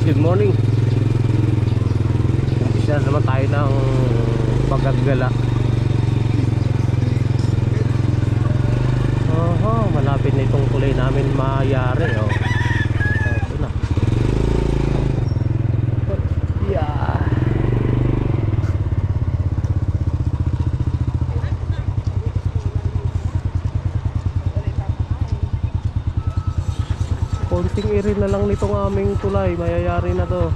good morning. Umpisa naman tayo ng pagaggala. Malapit na itong tulay namin mayari. Ito na. Yeah. Konting iri na lang nitong aming tulay, mayayari na to.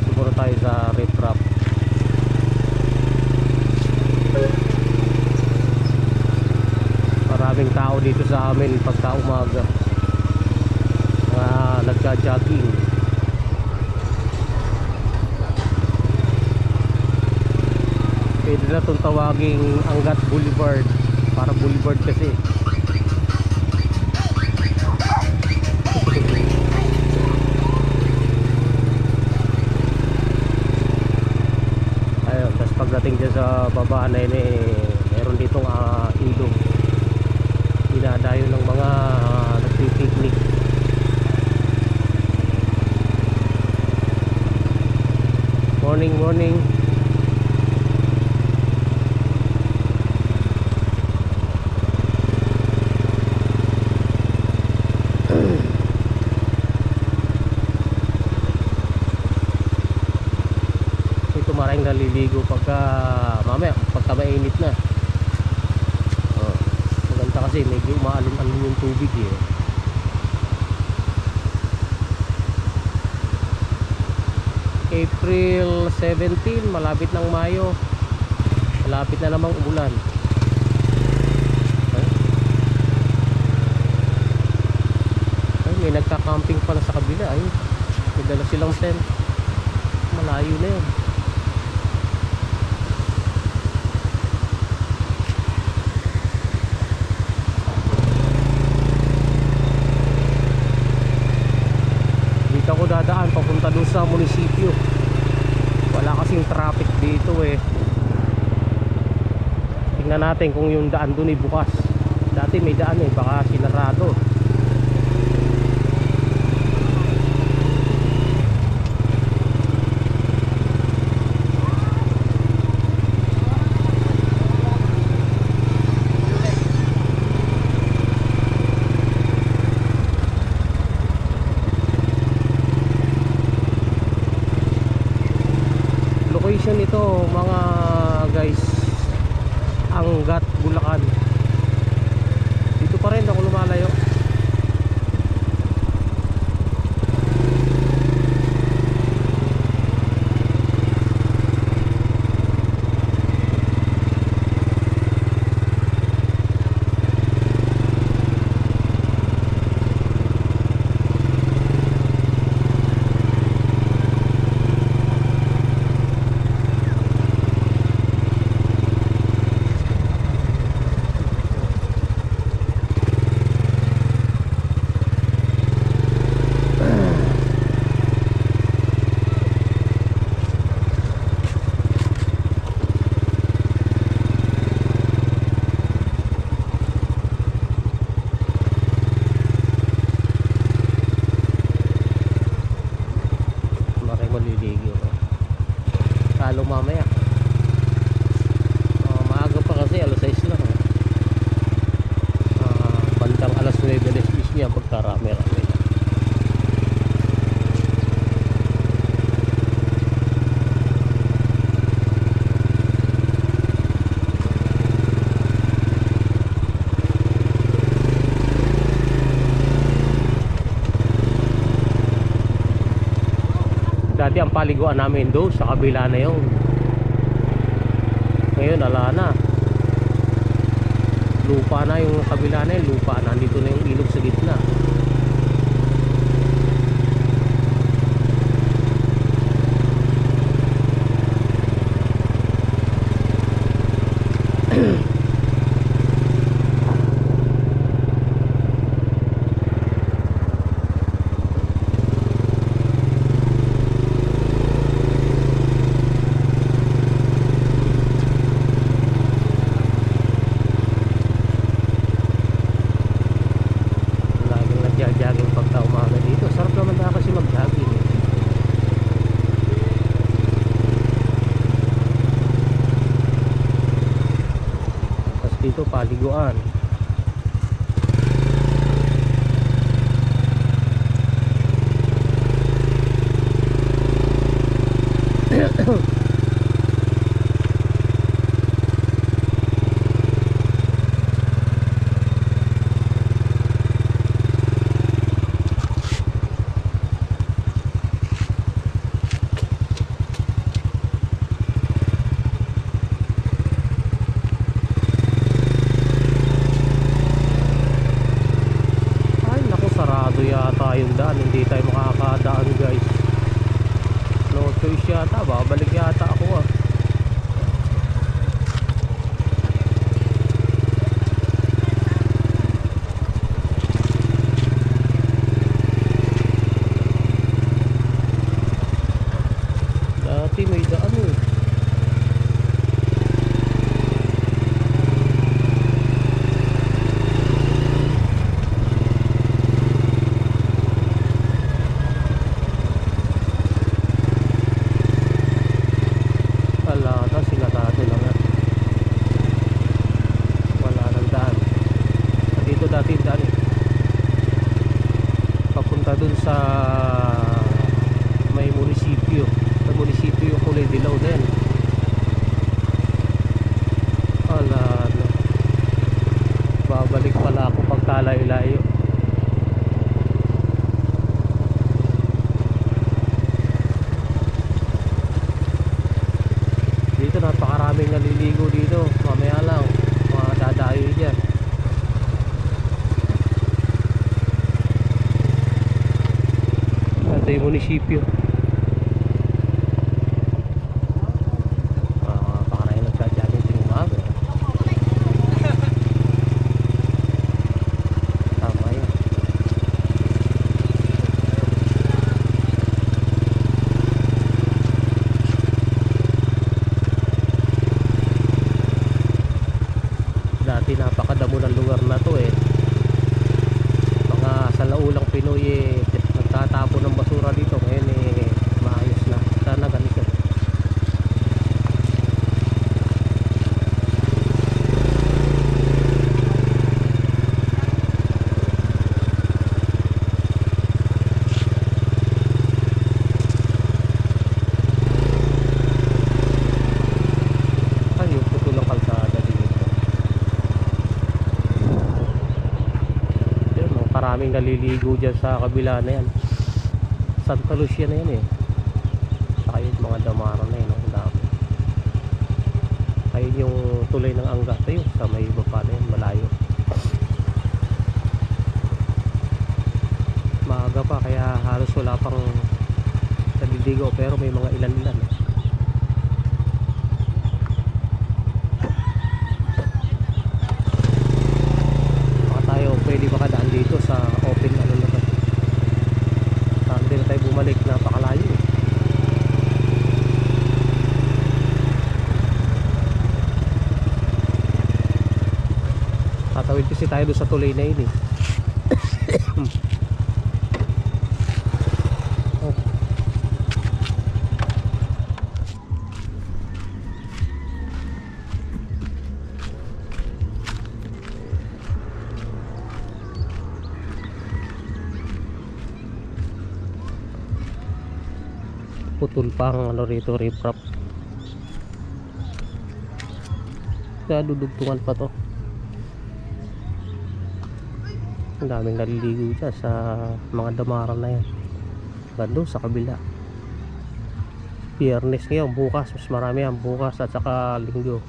Siguro tayo sa riprap. Maraming tao dito sa amin pagka umaga, nagja-jogging. Pwede na itong tawaging Angat Boulevard, para boulevard kasi. Ayun, tapos pagdating dyan sa baba na yun meron ditong ilog, dinadayo ng mga nagpipiknik. Morning. Ito maraming naliligo pagka mamaya, pagka mainit na. Maganda kasi medyo umaalon-alon yung tubig April 17, malapit ng Mayo, malapit na namang umulan. Ay, may nagka-camping pala sa kabila. Ay, may dala silang tent, malayo na yun. Ako dadaan papunta doon sa munisipyo, wala kasing traffic dito Tingnan natin kung yung daan doon ay bukas. Dati may daan baka sinarado. Location ito mga guys, Angat, Bulacan. Dito pa rin ako lumalayo. Talo mamaya. Maaga pa kasi, alas 6 lang. Bandang alas 9, alas 10 niya pagkarami-rami. Dati ang paliguan namin doon sa kabila na yun. Ngayon ala na, lupa na yung kabila na yun. Lupa, nandito na yung ilog sa gitna. dito paliguan. Sarado yata yung daan, hindi tayo makakadaan guys. No choice yata, babalik yata ako ah. Dati may daan eh. Papunta dun sa may munisipyo, sa munisipyo yung kulay dilaw din. Ala, babalik pala ako pagkalayo-layo. Dito napakaraming naliligo dito, mamaya lang mga dadayo dyan. Ito yung munisipyo. Baka na yung nagka-jogging sa umaga. Tama yun. Dati napakadamo ng lugar na to eh. Mga salaulang Pinoy eh nagtatapon ng basura dito. Ngayon eh maayos na. Sana ganito. Ay, yung puto ng kalsada dito. Maraming naliligo dyan sa kabila na yan. Santa Lucia na yan eh. Saka yung mga Damara na yun, ang dami. Ayun yung tulay ng Angat yun, sa may baba na yun, malayo. Maaga pa kaya halos wala pang naliligo, pero may mga ilan-ilan eh. Pwede makadaan dito sa open ano na to. Hindi na tayo bumalik, napakalayo eh. Tatawid kasi tayo doon sa tulay na yun eh. Putol pa ang ano rito, riprap. Kaya dudugtungan pa to. Ang daming naliligo dyan sa mga Damara na yan. Bando sa kabila. Biyernes ngayon, bukas mas marami yan, bukas at saka Linggo.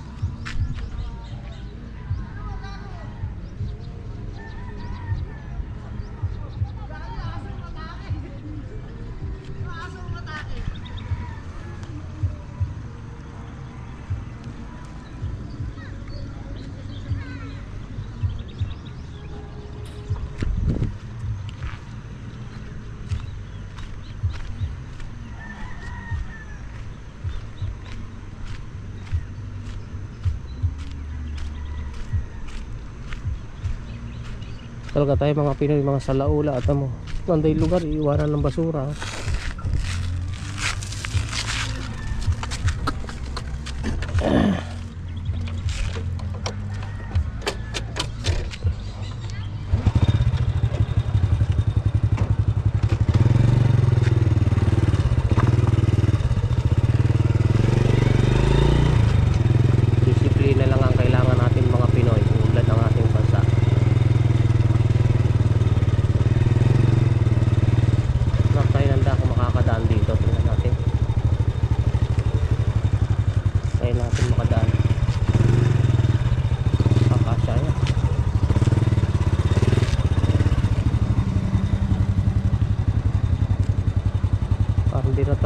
Talaga tayo mga Pinoy, mga salaula at mo. Manday lugar, iiwanan ng basura.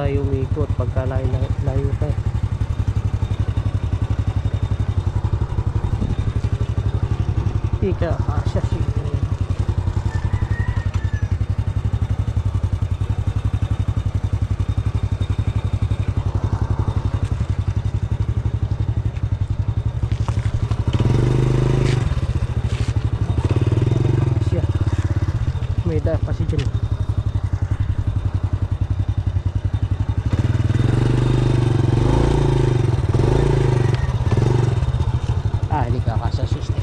tayo umikot pagka layo tayo. Ika kasya siguro. Kasya. May daan kasi dyan. Hindi ka kasya sus.